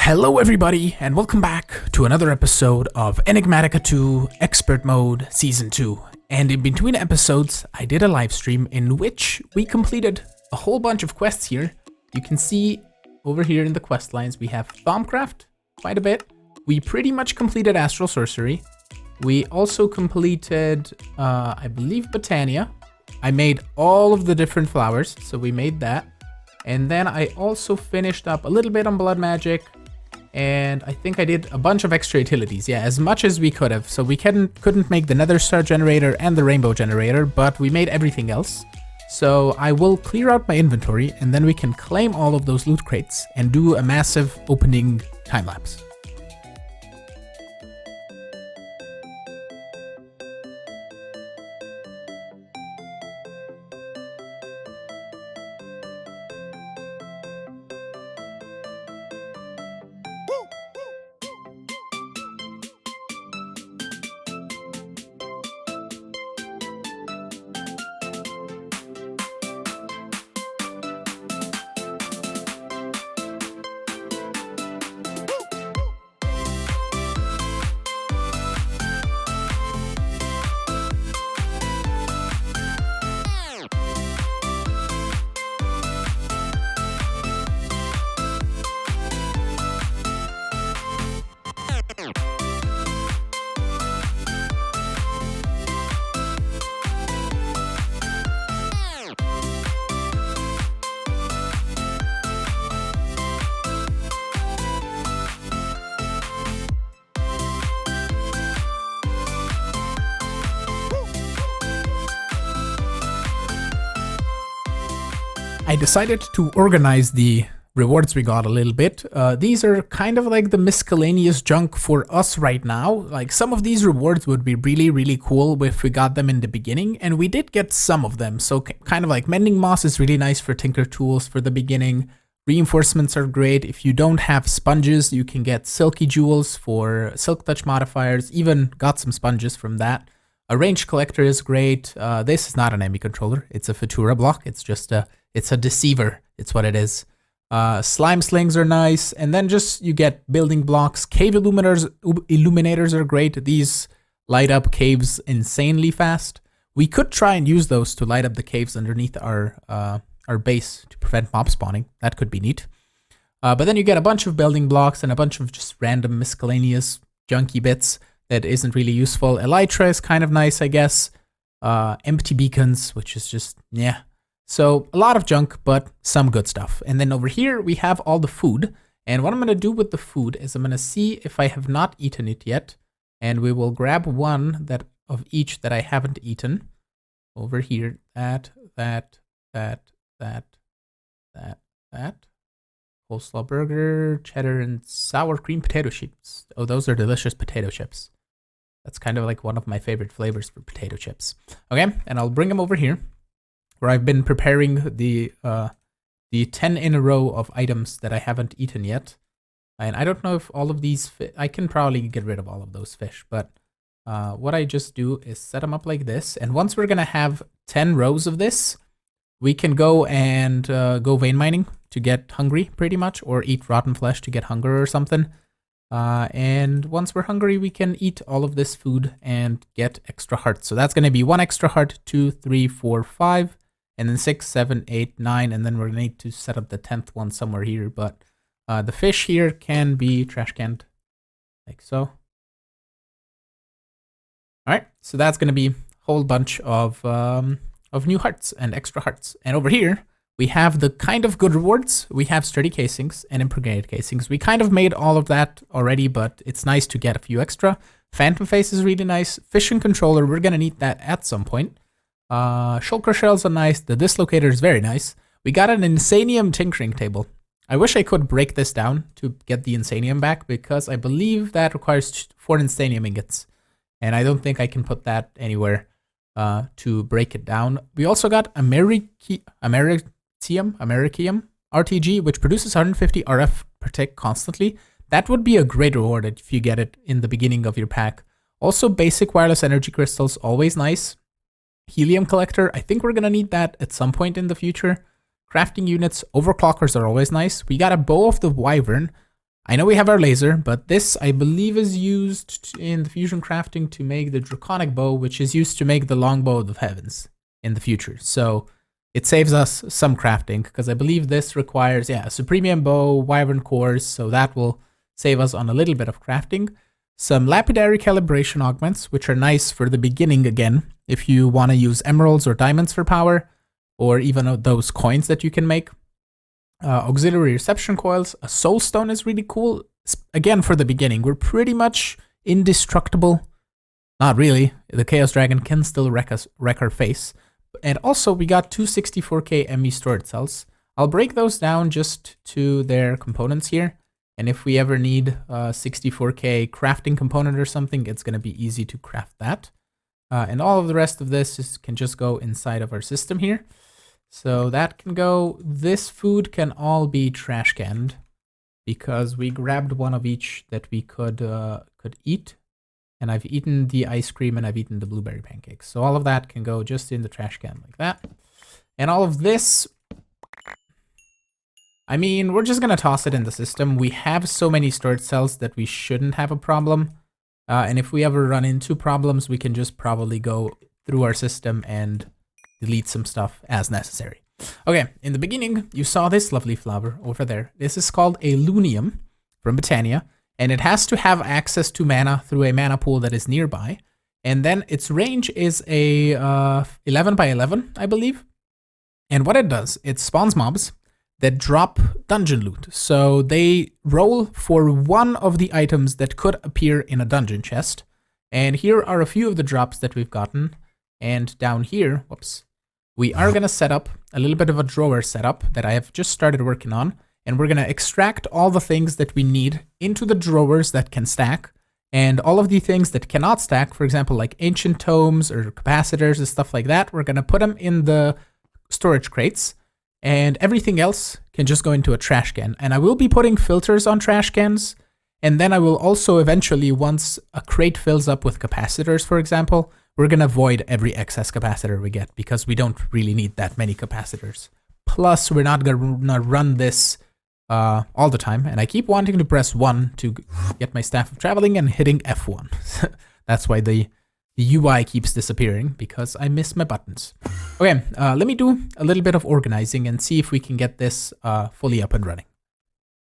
Hello everybody, and welcome back to another episode of Enigmatica 2 Expert Mode Season 2. And in between episodes, I did a live stream in which we completed a whole bunch of quests here. You can see over here in the quest lines, we have Thaumcraft, quite a bit. We pretty much completed Astral Sorcery. We also completed, I believe, Botania. I made all of the different flowers, so we made that. And then I also finished up a little bit on Blood Magic. And I think I did a bunch of extra utilities. Yeah, as much as we could have. So we couldn't make the Nether Star generator and the Rainbow generator, but we made everything else. So I will clear out my inventory and then we can claim all of those loot crates and do a massive opening time lapse. I decided to organize the rewards we got a little bit. These are kind of like the miscellaneous junk for us right now. Like some of these rewards would be really cool if we got them in the beginning, and we did get some of them. So kind of like Mending Moss is really nice for Tinker Tools for the beginning. Reinforcements are great. If you don't have sponges, you can get Silky Jewels for Silk Touch modifiers. Even got some sponges from that. A Range Collector is great. This is not an enemy controller. It's a Futura block. It's just it's a deceiver. It's what it is. Slime slings are nice. And then just you get building blocks. Cave illuminators are great. These light up caves insanely fast. We could try and use those to light up the caves underneath our base to prevent mob spawning. That could be neat. But then you get a bunch of building blocks and a bunch of just random miscellaneous junky bits that isn't really useful. Elytra is kind of nice, I guess. Empty beacons, which is just, yeah. So a lot of junk, but some good stuff. And then over here, we have all the food. And what I'm going to do with the food is I'm going to see if I have not eaten it yet. And we will grab one of each that I haven't eaten. Over here, that. Coleslaw burger, cheddar, and sour cream potato chips. Oh, those are delicious potato chips. That's kind of like one of my favorite flavors for potato chips. Okay, and I'll bring them over here, where I've been preparing the 10 in a row of items that I haven't eaten yet. And I don't know if all of these I can probably get rid of all of those fish, but what I just do is set them up like this. And once we're going to have 10 rows of this, we can go and go vein mining to get hungry, pretty much, or eat rotten flesh to get hunger or something. And once we're hungry, we can eat all of this food and get extra hearts. So that's going to be 1 extra heart, 2, 3, 4, 5, and then 6, 7, 8, 9. And then we're going to need to set up the 10th one somewhere here. But the fish here can be trash canned, like so. All right, so that's going to be a whole bunch of new hearts and extra hearts. And over here, we have the kind of good rewards. We have sturdy casings and impregnated casings. We kind of made all of that already, but it's nice to get a few extra. Phantom Face is really nice. Fishing Controller, we're going to need that at some point. Shulker Shells are nice. The Dislocator is very nice. We got an Insanium Tinkering Table. I wish I could break this down to get the Insanium back, because I believe that requires 4 Insanium ingots. And I don't think I can put that anywhere to break it down. We also got Americium RTG, which produces 150 RF per tick constantly. That would be a great reward if you get it in the beginning of your pack. Also, basic wireless energy crystals, always nice. Helium collector, I think we're going to need that at some point in the future. Crafting units, overclockers are always nice. We got a bow of the wyvern. I know we have our laser, but this I believe is used in the fusion crafting to make the draconic bow, which is used to make the longbow of the heavens in the future. So it saves us some crafting, because I believe this requires, yeah, a supremium bow, wyvern cores, so that will save us on a little bit of crafting. Some lapidary calibration augments, which are nice for the beginning again, if you want to use emeralds or diamonds for power, or even those coins that you can make. Auxiliary reception coils. A soul stone is really cool. Again, for the beginning, we're pretty much indestructible. Not really. The Chaos Dragon can still wreck our face. And also, we got 264k ME storage cells. I'll break those down just to their components here. And if we ever need a 64k crafting component or something, it's going to be easy to craft that. And all of the rest of this can just go inside of our system here. So that can go. This food can all be trash canned, because we grabbed one of each that we could eat. And I've eaten the ice cream and I've eaten the blueberry pancakes. So all of that can go just in the trash can like that. And all of this, I mean, we're just going to toss it in the system. We have so many storage cells that we shouldn't have a problem. And if we ever run into problems, we can just probably go through our system and delete some stuff as necessary. Okay, in the beginning, you saw this lovely flower over there. This is called a Lunium from Botania, and it has to have access to mana through a mana pool that is nearby. And then its range is a 11 by 11, I believe. And what it does, it spawns mobs that drop dungeon loot. So they roll for one of the items that could appear in a dungeon chest. And here are a few of the drops that we've gotten. And down here, whoops, we are going to set up a little bit of a drawer setup that I have just started working on. And we're going to extract all the things that we need into the drawers that can stack. And all of the things that cannot stack, for example, like ancient tomes or capacitors and stuff like that, we're going to put them in the storage crates. And everything else can just go into a trash can. And I will be putting filters on trash cans. And then I will also eventually, once a crate fills up with capacitors, for example, we're going to void every excess capacitor we get, because we don't really need that many capacitors. Plus, we're not going to run this all the time. And I keep wanting to press 1 to get my Staff of Traveling and hitting F1. That's why the UI keeps disappearing, because I miss my buttons. Okay, let me do a little bit of organizing and see if we can get this fully up and running.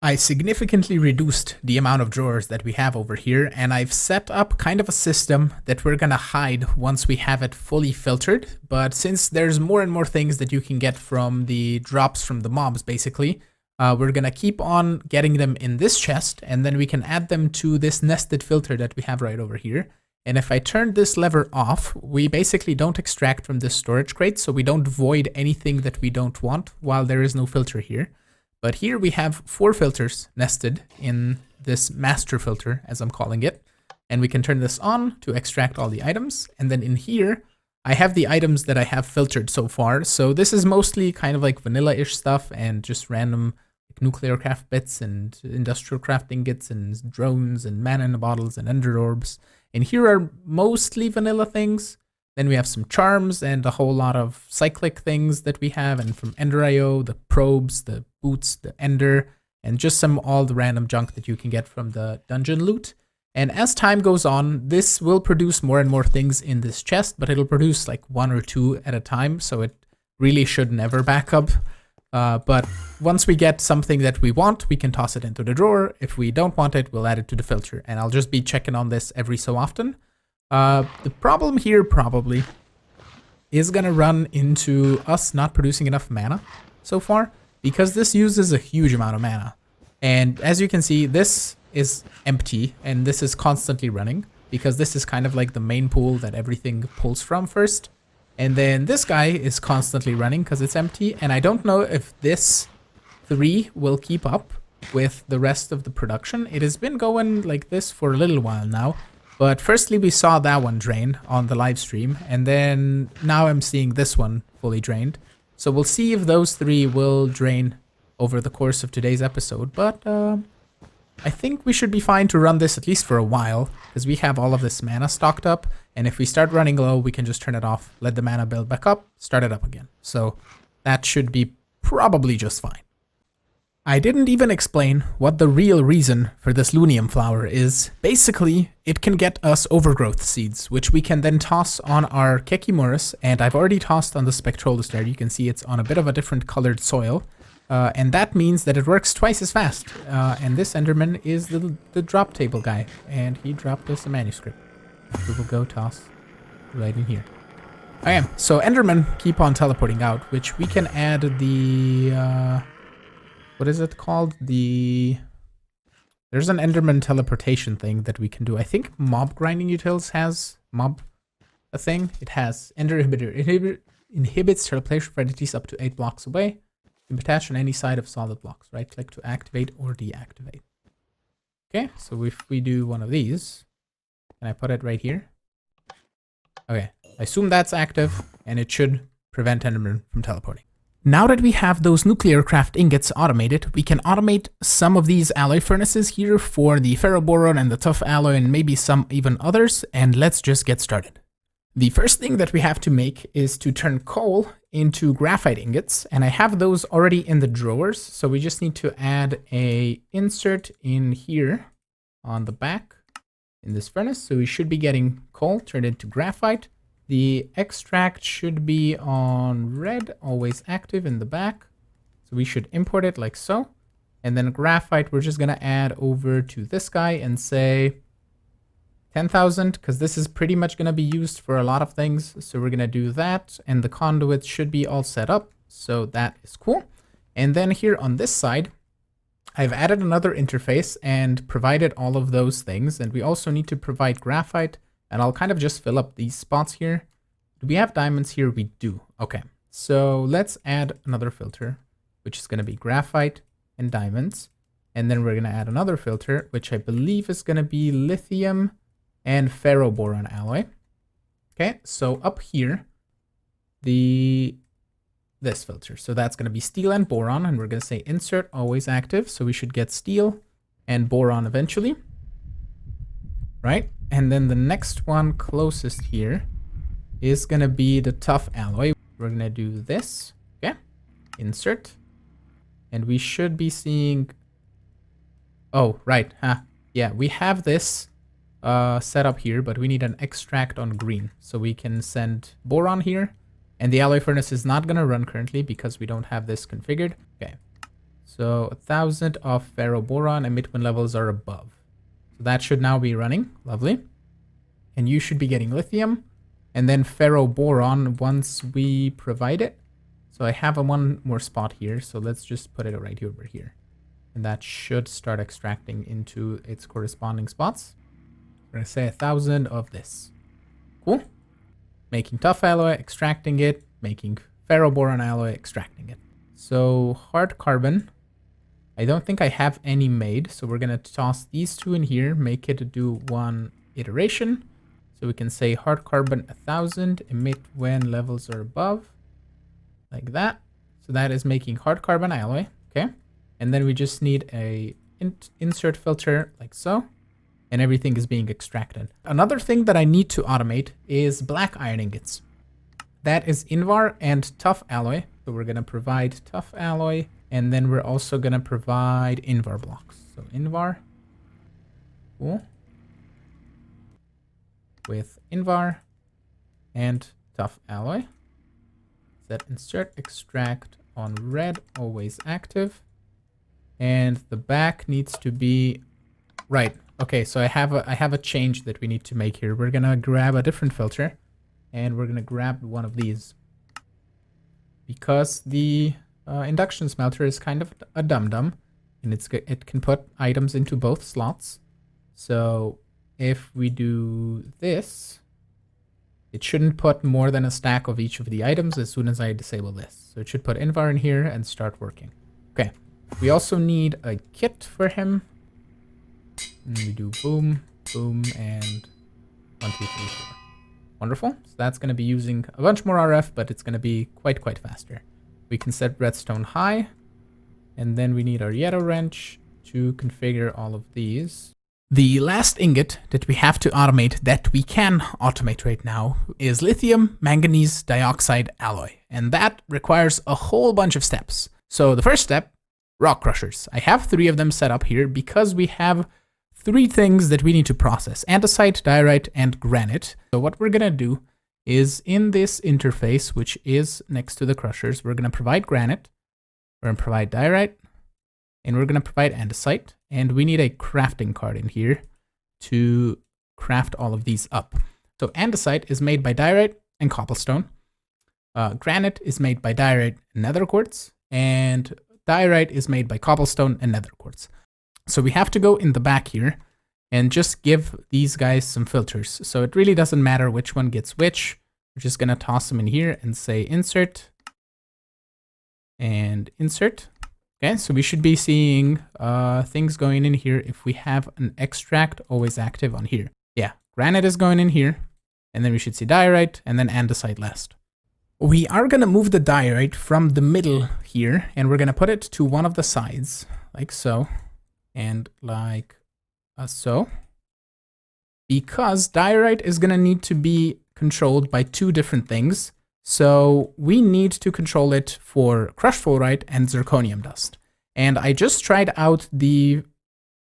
I significantly reduced the amount of drawers that we have over here, and I've set up kind of a system that we're gonna hide once we have it fully filtered. But since there's more and more things that you can get from the drops from the mobs, basically, we're gonna keep on getting them in this chest, and then we can add them to this nested filter that we have right over here. And if I turn this lever off, we basically don't extract from this storage crate, so we don't void anything that we don't want while there is no filter here. But here we have 4 filters nested in this master filter, as I'm calling it. And we can turn this on to extract all the items. And then in here, I have the items that I have filtered so far. So this is mostly kind of like vanilla-ish stuff and just random like nuclear craft bits and industrial crafting kits and drones and mana in the bottles and ender orbs. And here are mostly vanilla things. Then we have some charms and a whole lot of cyclic things that we have. And from Ender.io, the probes, the boots, the ender, and just all the random junk that you can get from the dungeon loot. And as time goes on, this will produce more and more things in this chest, but it'll produce like 1 or 2 at a time. So it really should never back up. But once we get something that we want, we can toss it into the drawer. If we don't want it, we'll add it to the filter. And I'll just be checking on this every so often. The problem here probably is going to run into us not producing enough mana so far, because this uses a huge amount of mana. And as you can see, this is empty and this is constantly running, because this is kind of like the main pool that everything pulls from first. And then this guy is constantly running because it's empty. And I don't know if this 3 will keep up with the rest of the production. It has been going like this for a little while now. But firstly, we saw that one drain on the live stream. And then now I'm seeing this one fully drained. So we'll see if those 3 will drain over the course of today's episode. But I think we should be fine to run this at least for a while, because we have all of this mana stocked up. And if we start running low, we can just turn it off, let the mana build back up, start it up again. So that should be probably just fine. I didn't even explain what the real reason for this Lunium flower is. Basically, it can get us overgrowth seeds, which we can then toss on our Kekimurus, and I've already tossed on the Spectrolus there. You can see it's on a bit of a different colored soil, and that means that it works twice as fast. And this Enderman is the drop table guy, and he dropped us a manuscript. We will go toss right in here. Okay, so Endermen keep on teleporting out, which we can add the... what is it called? There's an Enderman teleportation thing that we can do. I think Mob Grinding Utils has a thing. It has Ender Inhibitor. It inhibits teleportation for entities up to 8 blocks away. You can attach on any side of solid blocks. Right click to activate or deactivate. Okay, so if we do one of these, can I put it right here? Okay, I assume that's active, and it should prevent Enderman from teleporting. Now that we have those nuclear craft ingots automated, we can automate some of these alloy furnaces here for the ferroboron and the tough alloy and maybe some even others, and let's just get started. The first thing that we have to make is to turn coal into graphite ingots, and I have those already in the drawers, so we just need to add a insert in here on the back in this furnace, so we should be getting coal turned into graphite. The extract should be on red, always active in the back. So we should import it like so. And then graphite, we're just going to add over to this guy and say 10,000, because this is pretty much going to be used for a lot of things. So we're going to do that. And the conduit should be all set up. So that is cool. And then here on this side, I've added another interface and provided all of those things. And we also need to provide graphite. And I'll kind of just fill up these spots here. Do we have diamonds here? We do. Okay, so let's add another filter, which is going to be graphite and diamonds. And then we're going to add another filter, which I believe is going to be lithium and ferroboron alloy. Okay, so up here, this filter. So that's going to be steel and boron. And we're going to say insert always active. So we should get steel and boron eventually. Right? And then the next one closest here is going to be the tough alloy. We're going to do this. Okay. Insert. And we should be seeing... Oh, right. Yeah, we have this set up here, but we need an extract on green. So we can send boron here. And the alloy furnace is not going to run currently because we don't have this configured. Okay. So 1,000 of ferroboron and midwind levels are above. So that should now be running. Lovely. And you should be getting lithium and then ferroboron once we provide it. So I have one more spot here. So let's just put it right over here. And that should start extracting into its corresponding spots. We're going to say 1,000 of this. Cool. Making tough alloy, extracting it. Making ferroboron alloy, extracting it. So hard carbon. I don't think I have any made, so we're going to toss these two in here, make it do one iteration. So we can say hard carbon 1,000, emit when levels are above, like that. So that is making hard carbon alloy, okay? And then we just need a insert filter like so, and everything is being extracted. Another thing that I need to automate is black iron ingots. That is Invar and tough alloy. So we're going to provide tough alloy. And then we're also going to provide Invar blocks. So Invar. Cool. With Invar and tough alloy. Set insert extract on red, always active. And the back needs to be right. Okay, so I have a change that we need to make here. We're going to grab a different filter and we're going to grab one of these. Because the induction smelter is kind of a dum-dum, and it can put items into both slots. So if we do this, it shouldn't put more than a stack of each of the items as soon as I disable this. So it should put Invar in here and start working. Okay, we also need a kit for him. And we do boom, boom, and 1, 2, 3, 4. Wonderful. So that's going to be using a bunch more RF, but it's going to be quite faster. We can set redstone high, and then we need our Yeto wrench to configure all of these. The last ingot that we have to automate, that we can automate right now, is lithium manganese dioxide alloy, and that requires a whole bunch of steps. So the first step rock crushers. I have 3 of them set up here because we have 3 things that we need to process: andesite, diorite, and granite. So what we're gonna do is in this interface, which is next to the crushers, we're gonna provide granite, we're gonna provide diorite, and we're gonna provide andesite. And we need a crafting card in here to craft all of these up. So andesite is made by diorite and cobblestone. Granite is made by diorite and nether quartz, and diorite is made by cobblestone and nether quartz. So we have to go in the back here and just give these guys some filters. So it really doesn't matter which one gets which. We're just gonna toss them in here and say insert and insert. Okay, so we should be seeing things going in here if we have an extract always active on here. Yeah, granite is going in here, and then we should see diorite and then andesite last. We are gonna move the diorite from the middle here, and we're gonna put it to one of the sides, like so, and like so, because diorite is gonna need to be controlled by 2 different things. So we need to control it for crushed fluorite and zirconium dust. And I just tried out the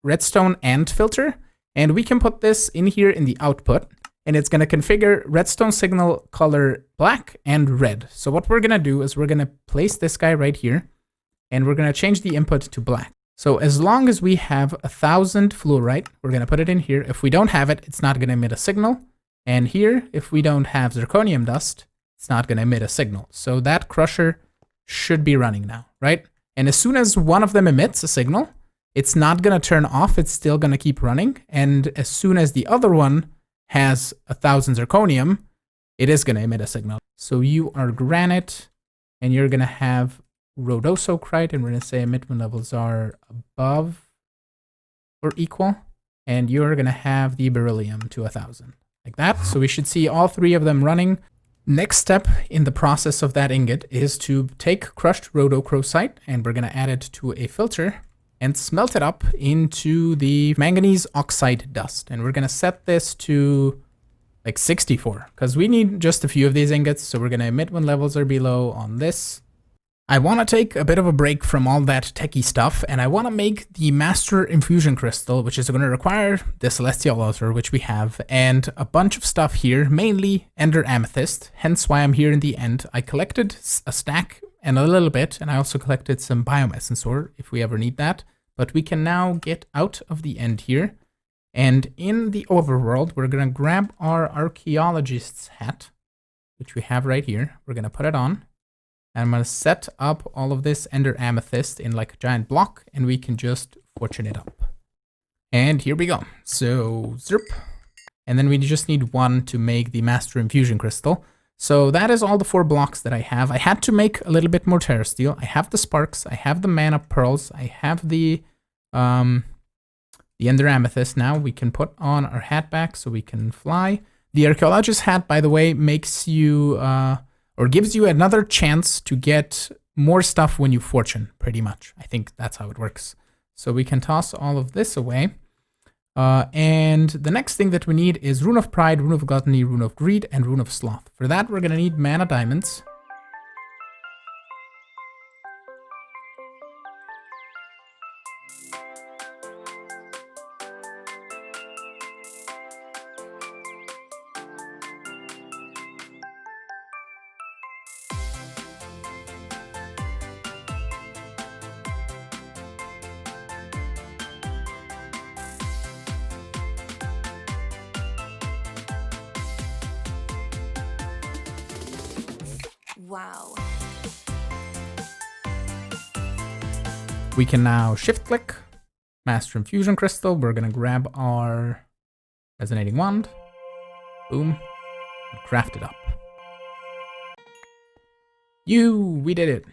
redstone and filter, and we can put this in here in the output, and it's going to configure redstone signal color black and red. So what we're going to do is we're going to place this guy right here, and we're going to change the input to black. So as long as we have 1,000 fluorite, we're going to put it in here. If we don't have it, it's not going to emit a signal. And here, if we don't have zirconium dust, it's not going to emit a signal. So that crusher should be running now, right? And as soon as one of them emits a signal, it's not going to turn off. It's still going to keep running. And as soon as the other one has 1,000 zirconium, it is going to emit a signal. So you are granite, and you're going to have rhodosocrite, and we're going to say emitment levels are above or equal. And you're going to have the beryllium to 1,000, like that. So we should see all 3 of them running. Next step in the process of that ingot is to take crushed rhodochrosite, and we're going to add it to a filter and smelt it up into the manganese oxide dust. And we're going to set this to like 64, because we need just a few of these ingots. So we're going to emit when levels are below on this. I want to take a bit of a break from all that techie stuff, and I want to make the Master Infusion Crystal, which is going to require the Celestial Altar, which we have, and a bunch of stuff here, mainly Ender Amethyst, hence why I'm here in the end. I collected a stack and a little bit, and I also collected some Biomessence ore, if we ever need that. But we can now get out of the end here, and in the overworld, we're going to grab our Archaeologist's hat, which we have right here. We're going to put it on. And I'm going to set up all of this Ender Amethyst in like a giant block, and we can just fortune it up. And here we go. So, zerp. And then we just need 1 to make the Master Infusion Crystal. So that is all the 4 blocks that I have. I had to make a little bit more Terra Steel. I have the Sparks. I have the Mana Pearls. I have the Ender Amethyst. Now we can put on our hat back so we can fly. The Archaeologist hat, by the way, makes you... or gives you another chance to get more stuff when you fortune, pretty much. I think that's how it works. So we can toss all of this away. And the next thing that we need is Rune of Pride, Rune of Gluttony, Rune of Greed, and Rune of Sloth. For that, we're going to need mana diamonds. Wow. We can now shift click, Master Infusion Crystal. We're gonna grab our resonating wand, boom, and craft it up. We did it.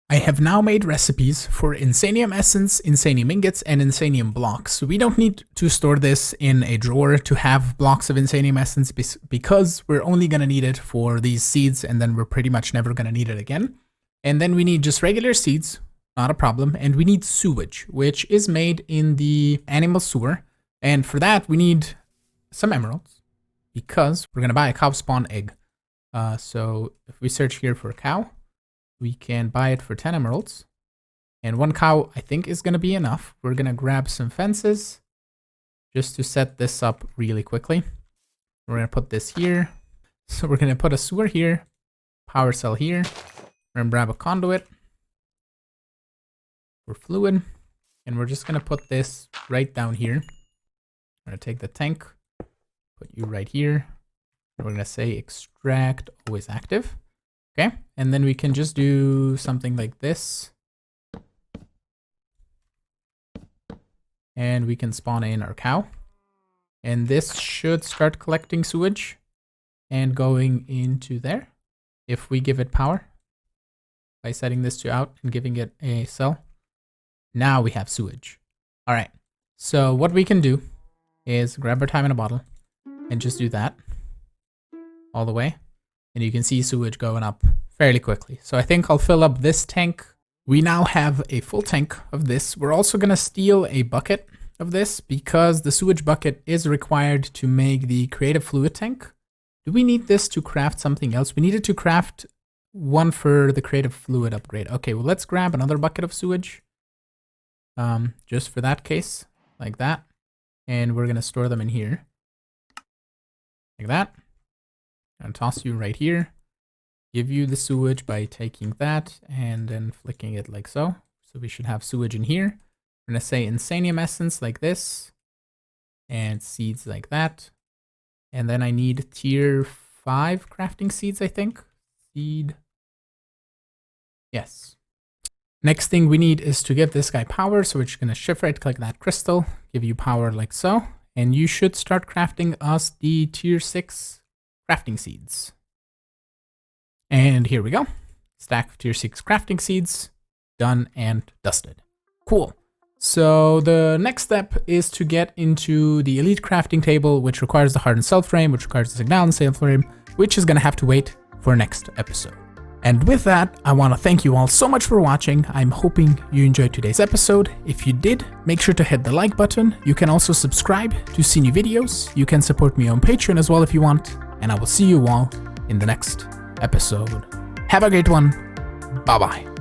I have now made recipes for Insanium Essence, Insanium Ingots, and Insanium Blocks. We don't need to store this in a drawer to have blocks of Insanium Essence because we're only going to need it for these seeds, and then we're pretty much never going to need it again. And then we need just regular seeds, not a problem, and we need sewage, which is made in the animal sewer. And for that, we need some emeralds because we're going to buy a cow spawn egg. So if we search here for a cow, we can buy it for 10 emeralds. And 1 cow, I think, is going to be enough. We're going to grab some fences just to set this up really quickly. We're going to put this here. So we're going to put a sewer here, power cell here. We're going to grab a conduit for fluid. And we're just going to put this right down here. I'm going to take the tank, put you right here. We're going to say extract always active. Okay. And then we can just do something like this. And we can spawn in our cow. And this should start collecting sewage and going into there if we give it power by setting this to out and giving it a cell. Now we have sewage. All right. So what we can do is grab our time in a bottle and just do that all the way. And you can see sewage going up fairly quickly. So I think I'll fill up this tank. We now have a full tank of this. We're also going to steal a bucket of this because the sewage bucket is required to make the creative fluid tank. Do we need this to craft something else? We needed to craft one for the creative fluid upgrade. Okay, well, let's grab another bucket of sewage. Just for that case, like that. And we're going to store them in here. Like that. And toss you right here. Give you the sewage by taking that and then flicking it like so. So we should have sewage in here. We're going to say Insanium Essence like this. And seeds like that. And then I need tier 5 crafting seeds, I think. Seed. Yes. Next thing we need is to give this guy power. So we're just going to shift right click that crystal. Give you power like so. And you should start crafting us the tier 6 crafting seeds. And here we go. Stack of tier 6 crafting seeds. Done and dusted. Cool. So the next step is to get into the elite crafting table, which requires the hardened cell frame, which requires the Signalan cell frame, which is going to have to wait for next episode. And with that, I want to thank you all so much for watching. I'm hoping you enjoyed today's episode. If you did, make sure to hit the like button. You can also subscribe to see new videos. You can support me on Patreon as well if you want. And I will see you all in the next episode. Have a great one. Bye-bye.